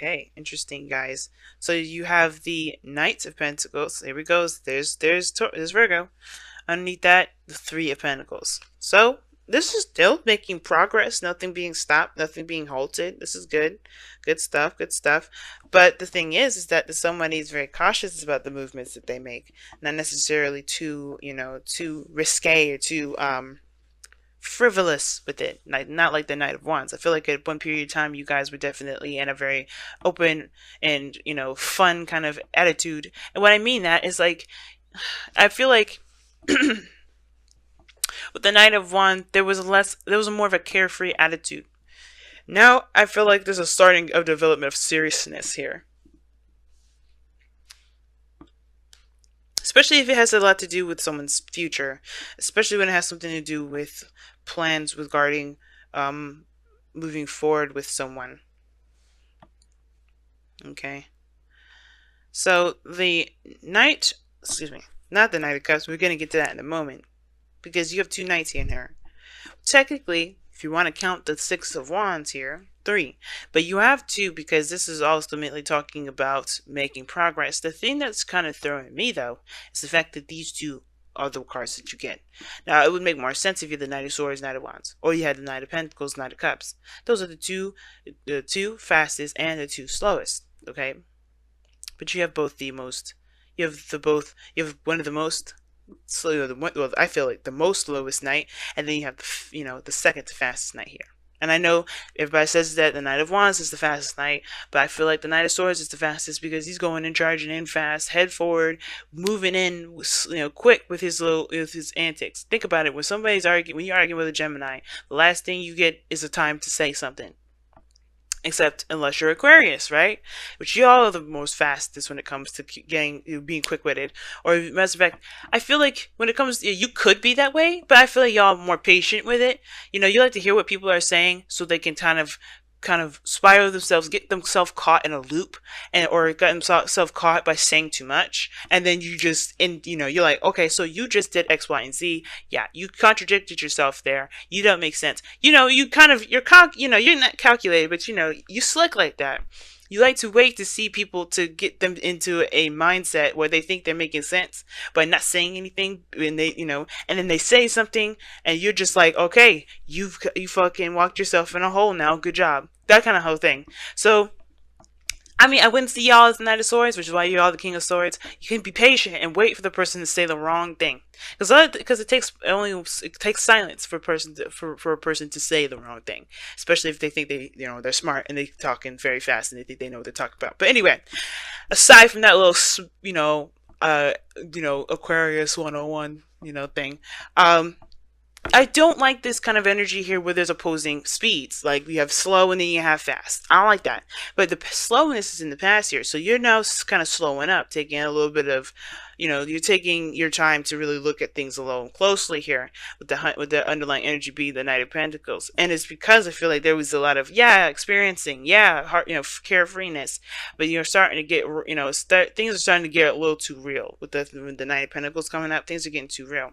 Okay, interesting, guys. So you have the Knight of Pentacles. There we go. There's Virgo. Underneath that, the Three of Pentacles. So this is still making progress. Nothing being stopped. Nothing being halted. This is good. Good stuff. Good stuff. But the thing is that the somebody is very cautious about the movements that they make. Not necessarily too, too risque or too frivolous with it, like not like the Knight of Wands. I feel like at one period of time you guys were definitely in a very open and fun kind of attitude. And what I mean that is like, I feel like with the Knight of Wands there was a more of a carefree attitude. Now I feel like there's a starting of development of seriousness here, especially if it has a lot to do with someone's future, especially when it has something to do with plans regarding moving forward with someone. Okay, so the Knight, excuse me, not the Knight of Cups, we're going to get to that in a moment, because you have two knights here in here. Technically, if you want to count the Six of Wands here, three, but you have two because this is ultimately talking about making progress. The thing that's kind of throwing me though is the fact that these two are the cards that you get. Now it would make more sense if you had the Knight of Swords, Knight of Wands, or you had the Knight of Pentacles, Knight of Cups. Those are the two fastest and the two slowest. Okay, but you have both the most. You have one of the most slow. Well, I feel like the most slowest knight, and then you have the second to fastest knight here. And I know everybody says that the Knight of Wands is the fastest knight, but I feel like the Knight of Swords is the fastest because he's going in, charging in fast, head forward, moving in, quick with his antics. Think about it: when you're arguing with a Gemini, the last thing you get is a time to say something. Except unless you're Aquarius, right? Which y'all are the most fastest when it comes to being quick-witted. Or matter of fact, I feel like when it comes to, you could be that way, but I feel like y'all are more patient with it. You like to hear what people are saying so they can kind of spiral themselves, get themselves caught in a loop, or get themselves caught by saying too much, and then you're like, okay, so you just did X, Y, and Z. Yeah, you contradicted yourself there. You don't make sense. You're not calculated, but you slick like that. You like to wait to see people to get them into a mindset where they think they're making sense by not saying anything, and and then they say something, and you're just like, okay, you fucking walked yourself in a hole now. Good job. That kind of whole thing. So, I mean, I wouldn't see y'all as the Knight of Swords, which is why you're all the King of Swords. You can be patient and wait for the person to say the wrong thing, because it takes silence for a person to say the wrong thing, especially if they think they're smart and they're talking very fast and they think they know what they're talking about. But anyway, aside from that little Aquarius 101 thing, I don't like this kind of energy here where there's opposing speeds. Like, we have slow and then you have fast. I don't like that. But the slowness is in the past here. So you're now kind of slowing up, taking a little bit of, you're taking your time to really look at things a little closely here with the underlying energy being the Knight of Pentacles. And it's because I feel like there was a lot of, experiencing, heart, carefreeness. But you're starting to get, things are starting to get a little too real. With the Knight of Pentacles coming up, things are getting too real.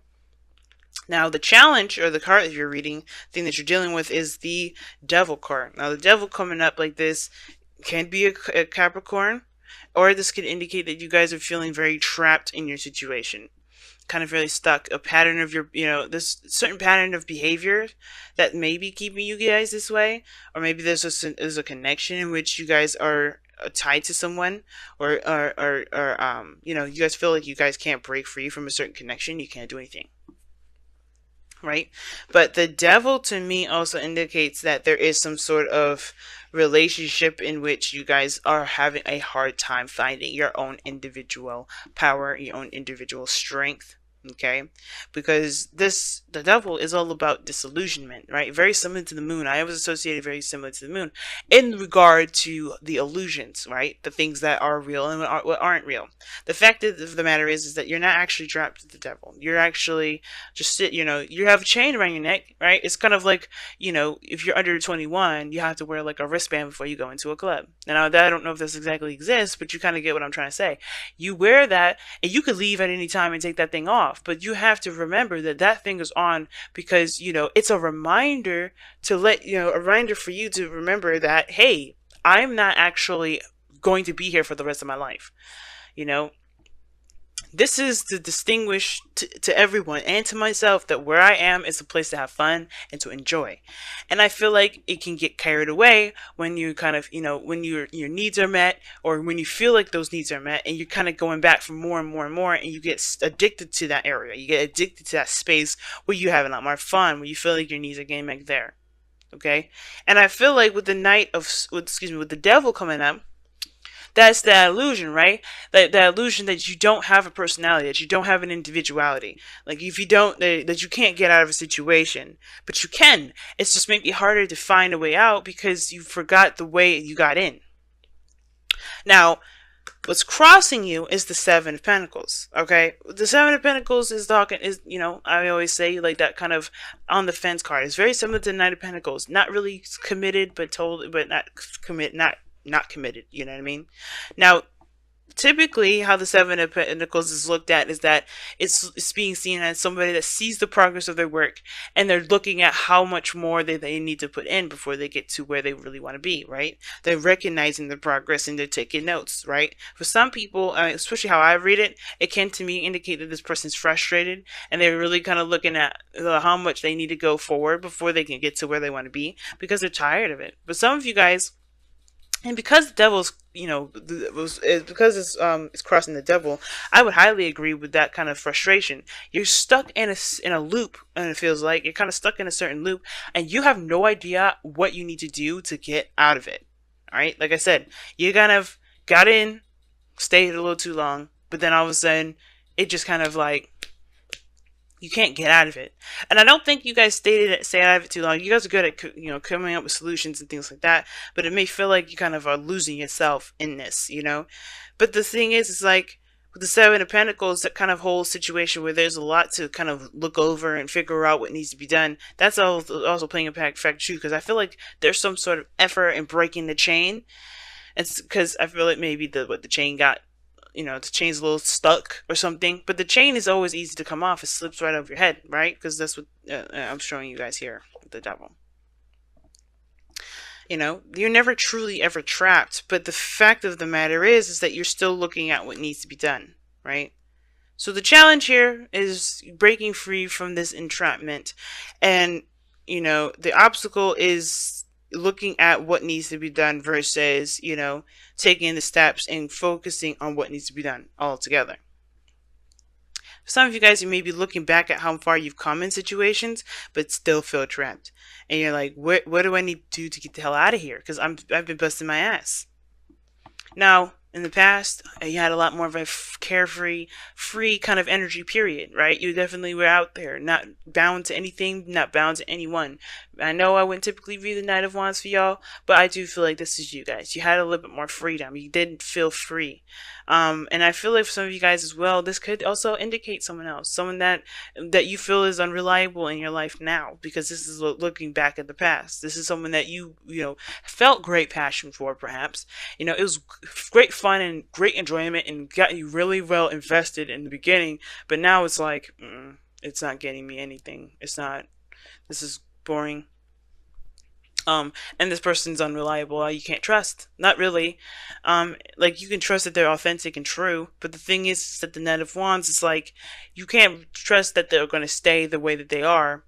Now, the challenge, or the card that you're reading, thing that you're dealing with, is the Devil card. Now, the Devil coming up like this can be a Capricorn, or this could indicate that you guys are feeling very trapped in your situation. Kind of really stuck. A pattern of this certain pattern of behavior that may be keeping you guys this way. Or maybe there's a connection in which you guys are tied to someone, or you guys feel like you guys can't break free from a certain connection. You can't do anything. Right? But the Devil to me also indicates that there is some sort of relationship in which you guys are having a hard time finding your own individual power, your own individual strength. Okay, because the Devil is all about disillusionment, right? Very similar to the moon. I always associated very similar to the moon in regard to the illusions, right? The things that are real and what aren't real. The fact of the matter is that you're not actually trapped with the Devil. You're actually just you have a chain around your neck, right? It's kind of like, if you're under 21, you have to wear like a wristband before you go into a club. Now, I don't know if this exactly exists, but you kind of get what I'm trying to say. You wear that, and you could leave at any time and take that thing off. But you have to remember that thing is on because, it's a reminder to a reminder for you to remember that, hey, I'm not actually going to be here for the rest of my life. You know, this is to distinguish to everyone and to myself that where I am is a place to have fun and to enjoy. And I feel like it can get carried away when you kind of, when your needs are met, or when you feel like those needs are met, and you're kind of going back for more and more and more, and you get addicted to that area. You get addicted to that space where you have a lot more fun, where you feel like your needs are getting met there. Okay? And I feel like with the with the devil coming up, that's that illusion, right? That illusion that you don't have a personality, that you don't have an individuality. Like if you don't, that you can't get out of a situation, but you can. It's just maybe harder to find a way out because you forgot the way you got in. Now, what's crossing you is the Seven of Pentacles. Okay, the Seven of Pentacles is talking is I always say like that kind of on the fence card. It's very similar to the Knight of Pentacles. Not really committed, but not committed. You know what I mean? Now, typically how the Seven of Pentacles is looked at is that it's being seen as somebody that sees the progress of their work, and they're looking at how much more they need to put in before they get to where they really want to be, right? They're recognizing the progress and they're taking notes, right? For some people, especially how I read it, it can to me indicate that this person's frustrated and they're really kind of looking at how much they need to go forward before they can get to where they want to be, because they're tired of it. But some of you guys, and because the devil's, because it's crossing the devil, I would highly agree with that kind of frustration. You're stuck in a loop, and it feels like you're kind of stuck in a certain loop, and you have no idea what you need to do to get out of it. All right, like I said, you kind of got in, stayed a little too long, but then all of a sudden, it just kind of like, you can't get out of it. And I don't think you guys stay out of it too long. You guys are good at, coming up with solutions and things like that. But it may feel like you kind of are losing yourself in this, But the thing is, it's like with the Seven of Pentacles, that kind of whole situation where there's a lot to kind of look over and figure out what needs to be done. That's also playing a factor too, because I feel like there's some sort of effort in breaking the chain. It's because I feel like maybe the chain got, the chain's a little stuck or something, but the chain is always easy to come off. It slips right over your head, right? Because that's what I'm showing you guys here with the devil. You're never truly ever trapped, but the fact of the matter is that you're still looking at what needs to be done, right? So the challenge here is breaking free from this entrapment, and the obstacle is looking at what needs to be done versus, taking the steps and focusing on what needs to be done altogether. For some of you guys, you may be looking back at how far you've come in situations, but still feel trapped. And you're like, what do I need to do to get the hell out of here? Because I've been busting my ass. Now, in the past, you had a lot more of a carefree, free kind of energy period, right? You definitely were out there, not bound to anything, not bound to anyone. I know I wouldn't typically read the Knight of Wands for y'all, but I do feel like this is you guys. You had a little bit more freedom. You didn't feel free. And I feel like for some of you guys as well, this could also indicate someone else, someone that you feel is unreliable in your life now, because this is looking back at the past. This is someone that you felt great passion for, perhaps. It was great fun and great enjoyment and got you really well invested in the beginning, but now it's like, it's not getting me anything. It's not, this is boring. And this person's unreliable. You can't trust. Not really. Like, you can trust that they're authentic and true, but the thing is that the Knight of Wands is like, you can't trust that they're going to stay the way that they are,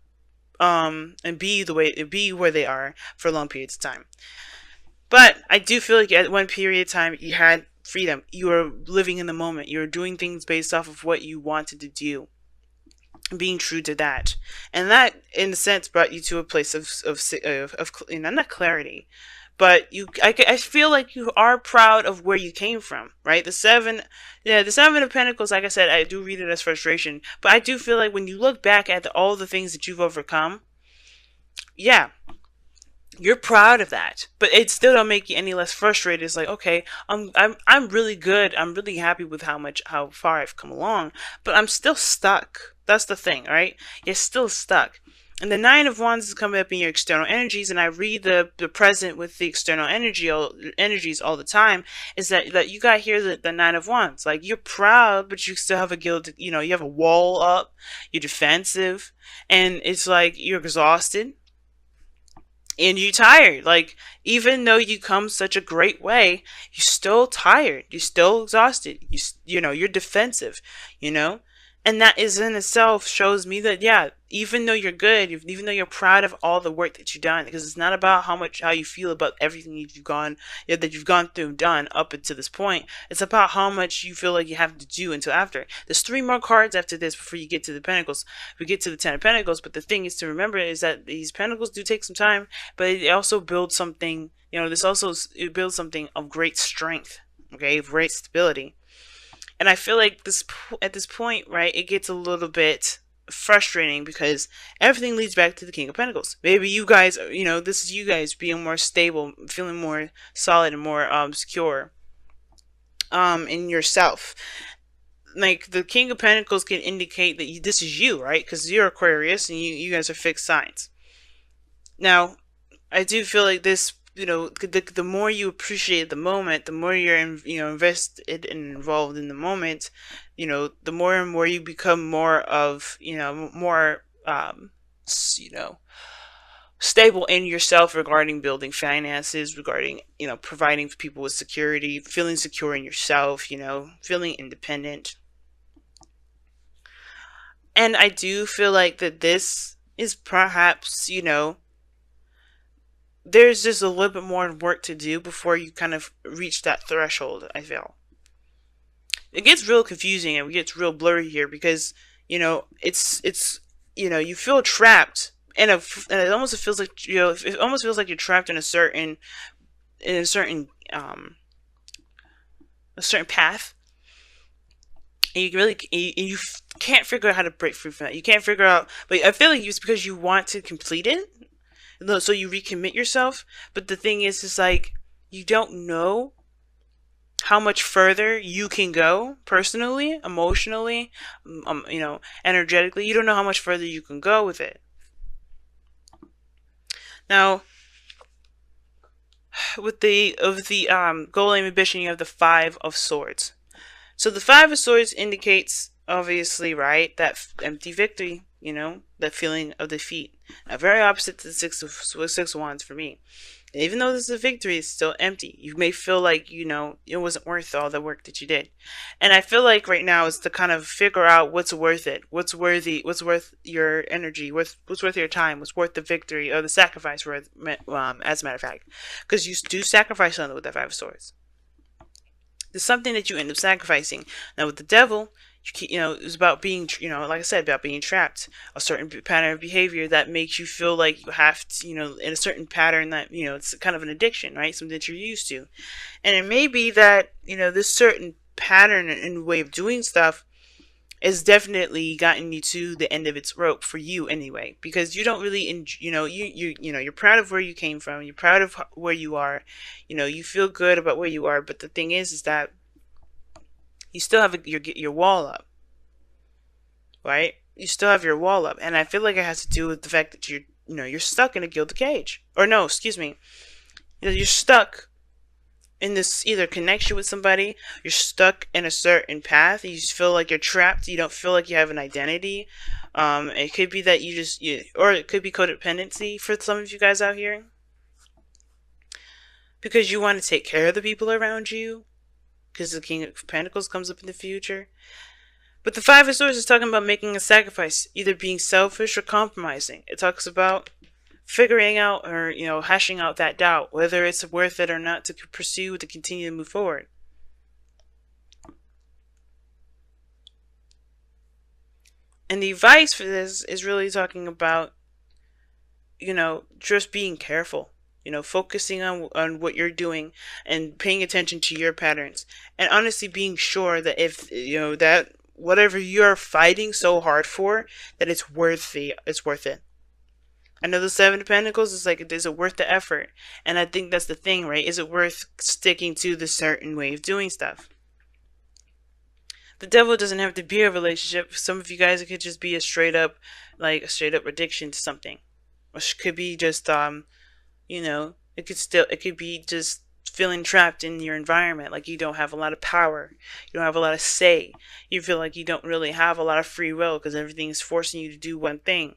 and be where they are for long periods of time. But I do feel like at one period of time you had freedom. You were living in the moment. You were doing things based off of what you wanted to do, being true to that, and that in a sense brought you to a place of not clarity, but I feel like you are proud of where you came from, right? The Seven of Pentacles, like I said, I do read it as frustration, but I do feel like when you look back at all the things that you've overcome, yeah, you're proud of that, but it still don't make you any less frustrated. It's like, okay, I'm really good. I'm really happy with how far I've come along, but I'm still stuck. That's the thing, right? You're still stuck. And the Nine of Wands is coming up in your external energies, and I read the present with the external energies all the time, is that you got here the Nine of Wands. Like, you're proud, but you still have a guilt, you have a wall up, you're defensive, and it's like you're exhausted. and you tired. Like, even though you come such a great way, you're still tired. You're still exhausted. You know, you're defensive, you know? And that is in itself shows me that, yeah, even though you're good, even though you're proud of all the work that you've done, because it's not about how you feel about everything that you've gone through and done up until this point. It's about how much you feel like you have to do until after. There's 3 more cards after this before you get to the Pentacles. We get to the 10 of Pentacles, but the thing is to remember is that these Pentacles do take some time, but it also builds something. You know, it builds something of great strength. Okay, of great stability. And I feel like at this point, right, it gets a little bit frustrating because everything leads back to the King of Pentacles. Maybe you guys, you know, this is you guys being more stable, feeling more solid and more secure in yourself. Like, the King of Pentacles can indicate that this is you, right? Because you're Aquarius and you guys are fixed signs. Now, I do feel like this, you know, the more you appreciate the moment, the more you're invested and involved in the moment, you know, the more and more you become more of, you know, more you know, stable in yourself regarding building finances, regarding, you know, providing people with security, feeling secure in yourself, you know, feeling independent. And I do feel like that this is perhaps, you know, there's just a little bit more work to do before you kind of reach that threshold, I feel. It gets real confusing and it gets real blurry here because, you know, it's you know, you feel trapped and it almost feels like, you know, it almost feels like you're trapped in a certain a certain path. And you can't figure out how to break free from that. You can't figure out, but I feel like it's because you want to complete it, so you recommit yourself. But the thing is, it's like you don't know how much further you can go personally, emotionally, you know, energetically. You don't know how much further you can go with it. Now, with the goal, aim, ambition, you have the 5 of Swords. So the 5 of Swords indicates, obviously, right, that empty victory. You know, that feeling of defeat. Now, very opposite to the 6 of Wands for me. Even though this is a victory, it's still empty. You may feel like, you know, it wasn't worth all the work that you did. And I feel like right now is to kind of figure out what's worth it. What's worth your energy, what's worth your time, what's worth the victory or the sacrifice, as a matter of fact. Because you do sacrifice something with that 5 of Swords. There's something that you end up sacrificing. Now with the Devil, you know, it's about being, you know, like I said, about being trapped. A certain pattern of behavior that makes you feel like you have to, you know, in a certain pattern that, you know, it's kind of an addiction, right? Something that you're used to. And it may be that, you know, this certain pattern and way of doing stuff has definitely gotten you to the end of its rope for you anyway, because you don't really, you know, you're proud of where you came from. You're proud of where you are. You know, you feel good about where you are. But the thing is that you still have your wall up, right? You still have your wall up, and I feel like it has to do with the fact that you're stuck in a gilded cage, or no, excuse me, you're stuck in this either connection with somebody, you're stuck in a certain path, you just feel like you're trapped, you don't feel like you have an identity. It could be that or it could be codependency for some of you guys out here, because you want to take care of the people around you, because the King of Pentacles comes up in the future. But the 5 of Swords is talking about making a sacrifice, either being selfish or compromising. It talks about figuring out, or, you know, hashing out that doubt, whether it's worth it or not to pursue, to continue to move forward. And the advice for this is really talking about, you know, just being careful. You know, focusing on what you're doing and paying attention to your patterns. And honestly being sure that if, you know, that whatever you're fighting so hard for, that it's worth it. I know the 7 of Pentacles is like, is it worth the effort? And I think that's the thing, right? Is it worth sticking to the certain way of doing stuff? The Devil doesn't have to be a relationship. Some of you guys, it could just be a straight up addiction to something. Which could be just, you know, it could be just feeling trapped in your environment, like you don't have a lot of power, you don't have a lot of say, you feel like you don't really have a lot of free will because everything is forcing you to do one thing.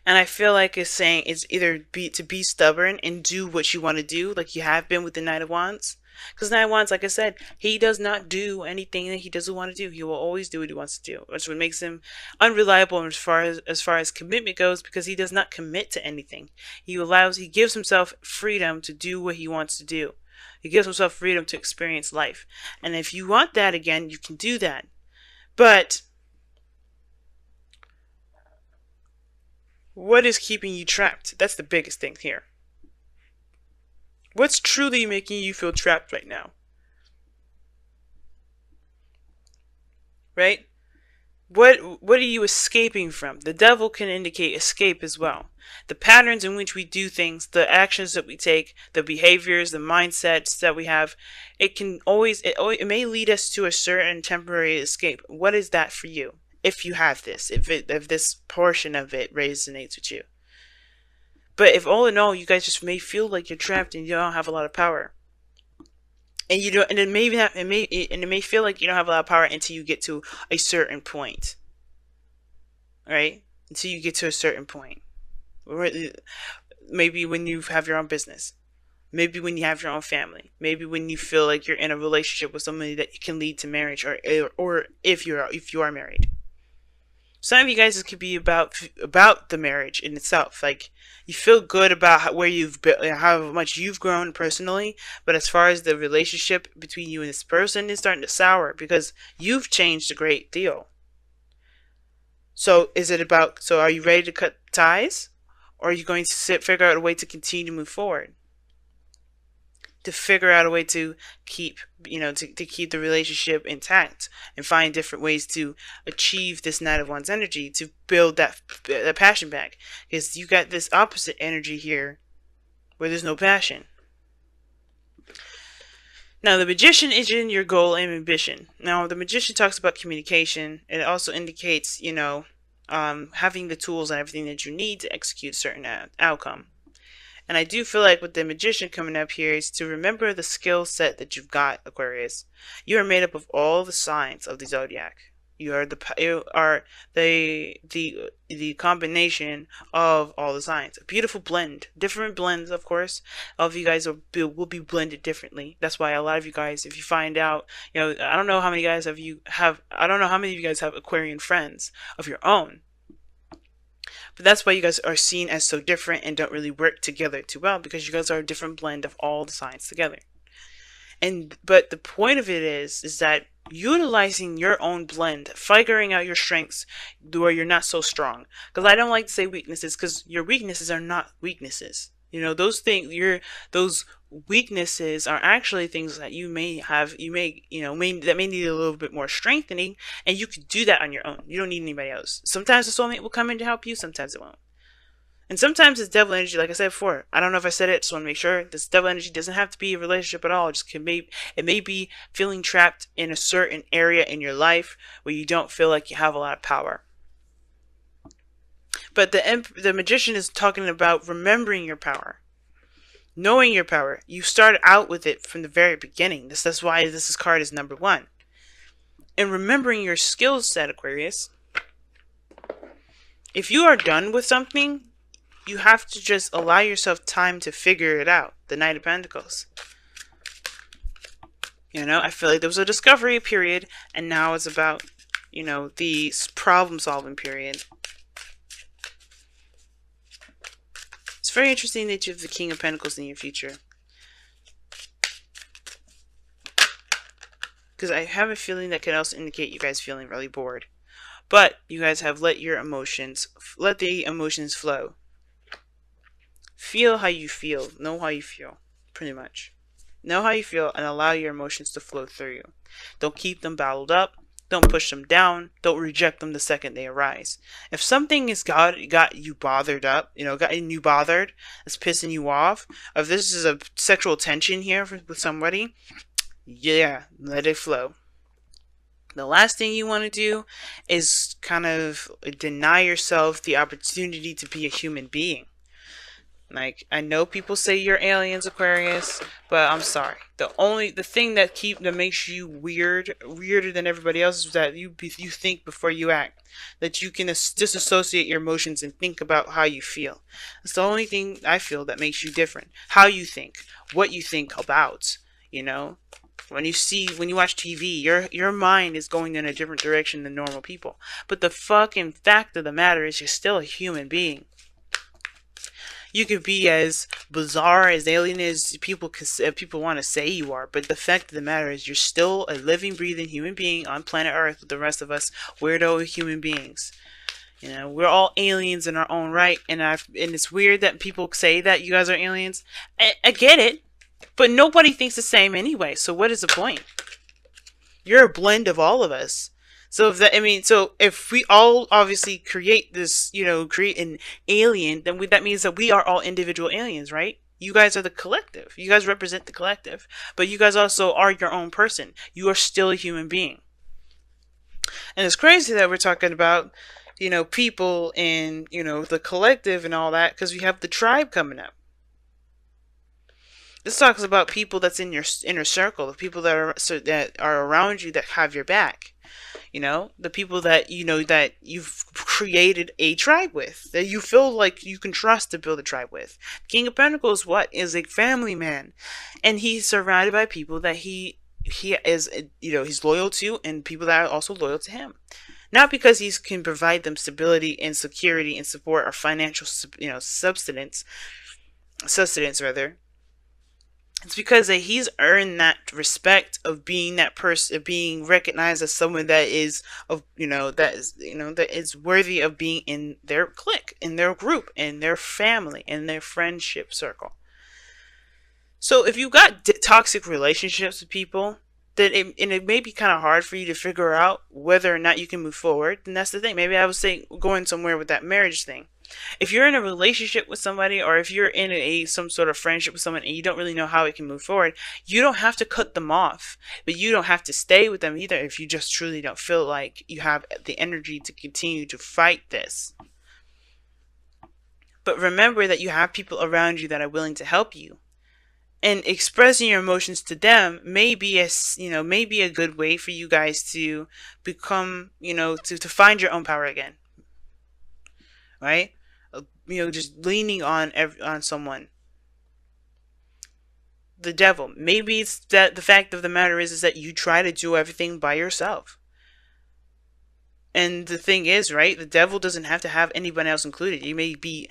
And I feel like it's saying it's either be stubborn and do what you want to do, like you have been with the Knight of Wands. Because Knight of Wands, like I said, he does not do anything that he doesn't want to do. He will always do what he wants to do, which what makes him unreliable as far as commitment goes, because he does not commit to anything. He gives himself freedom to do what he wants to do. He gives himself freedom to experience life. And if you want that again, you can do that. But what is keeping you trapped? That's the biggest thing here. What's truly making you feel trapped right now? Right? What are you escaping from? The devil can indicate escape as well. The patterns in which we do things, the actions that we take, the behaviors, the mindsets that we have, it may lead us to a certain temporary escape. What is that for you? If you have this, if this portion of it resonates with you. But if all in all you guys just may feel like you're trapped and you don't have a lot of power, and you don't, and it may feel like you don't have a lot of power until you get to a certain point, right? Until you get to a certain point, maybe when you have your own business, maybe when you have your own family, maybe when you feel like you're in a relationship with somebody that can lead to marriage, or if you are married. Some of you guys, this could be about the marriage in itself. Like, you feel good about where you've been, how much you've grown personally, but as far as the relationship between you and this person is starting to sour because you've changed a great deal. So are you ready to cut ties, or are you going to figure out a way to continue to move forward? To figure out a way to keep, to keep the relationship intact and find different ways to achieve this Knight of Wands energy, to build that passion back. Because you got this opposite energy here where there's no passion. Now, the Magician is in your goal and ambition. Now, the Magician talks about communication. It also indicates, having the tools and everything that you need to execute a certain outcome. And I do feel like with the Magician coming up here is to remember the skill set that you've got, Aquarius. You are made up of all the signs of the zodiac. You are the combination of all the signs. A beautiful blend, different blends, of course. All of you guys will be blended differently. That's why a lot of you guys, if you find out, I don't know how many guys I don't know how many of you guys have Aquarian friends of your own. But that's why you guys are seen as so different and don't really work together too well, because you guys are a different blend of all the signs together. But the point of it is that utilizing your own blend, figuring out your strengths where you're not so strong. Because I don't like to say weaknesses, because your weaknesses are not weaknesses. Those weaknesses are actually things that you may have, that may need a little bit more strengthening, and you can do that on your own. You don't need anybody else. Sometimes the soulmate will come in to help you, sometimes it won't. And sometimes it's devil energy, like I said before. I don't know if I said it, just want to make sure. This devil energy doesn't have to be a relationship at all. It may be feeling trapped in a certain area in your life where you don't feel like you have a lot of power. But the Magician is talking about remembering your power. Knowing your power. You start out with it from the very beginning. That's why this card is number 1. And remembering your skill set, Aquarius. If you are done with something, you have to just allow yourself time to figure it out. The Knight of Pentacles. I feel like there was a discovery period, and now it's about, the problem-solving period. It's very interesting that you have the King of Pentacles in your future. Because I have a feeling that can also indicate you guys feeling really bored. But you guys have let the emotions flow. Feel how you feel. Know how you feel. Pretty much. Know how you feel and allow your emotions to flow through you. Don't keep them bottled up. Don't push them down. Don't reject them the second they arise. If something has got you bothered up, gotten you bothered, it's pissing you off, if this is a sexual tension here with somebody, yeah, let it flow. The last thing you want to do is kind of deny yourself the opportunity to be a human being. Like, I know people say you're aliens, Aquarius, but I'm sorry. The thing that makes you weirder than everybody else, is that you think before you act. That you can disassociate your emotions and think about how you feel. It's the only thing I feel that makes you different. How you think, what you think about, you know? When you watch TV, your mind is going in a different direction than normal people. But the fucking fact of the matter is, you're still a human being. You could be as bizarre, as alien as people want to say you are, but the fact of the matter is, you're still a living, breathing human being on planet Earth with the rest of us weirdo human beings. You know, we're all aliens in our own right, and it's weird that people say that you guys are aliens. I get it, but nobody thinks the same anyway. So what is the point? You're a blend of all of us. So if we all obviously create this, create an alien, then that means that we are all individual aliens, right? You guys are the collective. You guys represent the collective, but you guys also are your own person. You are still a human being. And it's crazy that we're talking about, people in, the collective and all that, because we have the tribe coming up. This talks about people that's in your inner circle, the people that are around you, that have your back. The people that that you've created a tribe with, that you feel like you can trust to build a tribe with. King of Pentacles, is a family man, and he's surrounded by people that he is, he's loyal to, and people that are also loyal to him. Not because he can provide them stability and security and support, or financial, sustenance rather. It's because he's earned that respect of being that person, of being recognized as someone that is that is worthy of being in their clique, in their group, in their family, in their friendship circle. So if you've got toxic relationships with people, then it may be kind of hard for you to figure out whether or not you can move forward. And that's the thing. Maybe I would say going somewhere with that marriage thing. If you're in a relationship with somebody, or if you're in some sort of friendship with someone and you don't really know how it can move forward, you don't have to cut them off, but you don't have to stay with them either if you just truly don't feel like you have the energy to continue to fight this. But remember that you have people around you that are willing to help you. And expressing your emotions to them may be a good way for you guys to become, to find your own power again. Right? Just leaning on someone. The devil. Maybe it's that the fact of the matter is that you try to do everything by yourself. And the thing is, right, the devil doesn't have to have anyone else included. You may be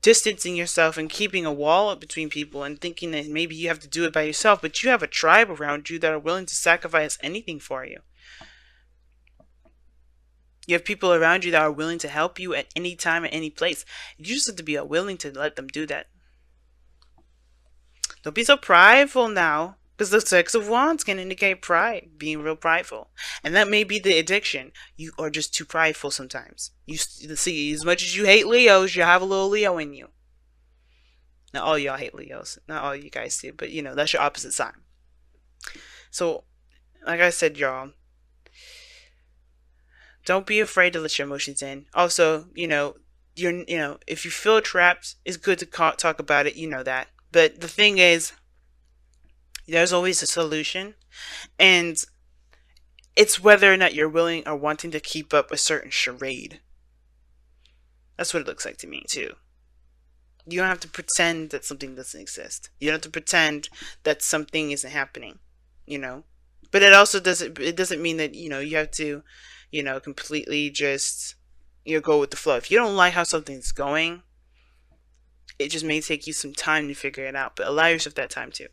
distancing yourself and keeping a wall up between people and thinking that maybe you have to do it by yourself, but you have a tribe around you that are willing to sacrifice anything for you. You have people around you that are willing to help you at any time, at any place. You just have to be willing to let them do that. Don't be so prideful now, because the Six of Wands can indicate pride, being real prideful. And that may be the addiction. You are just too prideful sometimes. You see, as much as you hate Leos, you have a little Leo in you. Not all y'all hate Leos. Not all you guys do, but that's your opposite sign. So, like I said, y'all, don't be afraid to let your emotions in. Also, if you feel trapped, it's good to talk about it. You know that. But the thing is, there's always a solution, and it's whether or not you're willing or wanting to keep up a certain charade. That's what it looks like to me too. You don't have to pretend that something doesn't exist. You don't have to pretend that something isn't happening. But it also doesn't mean that you have to completely just go with the flow. If you don't like how something's going, it just may take you some time to figure it out, but allow yourself that time too.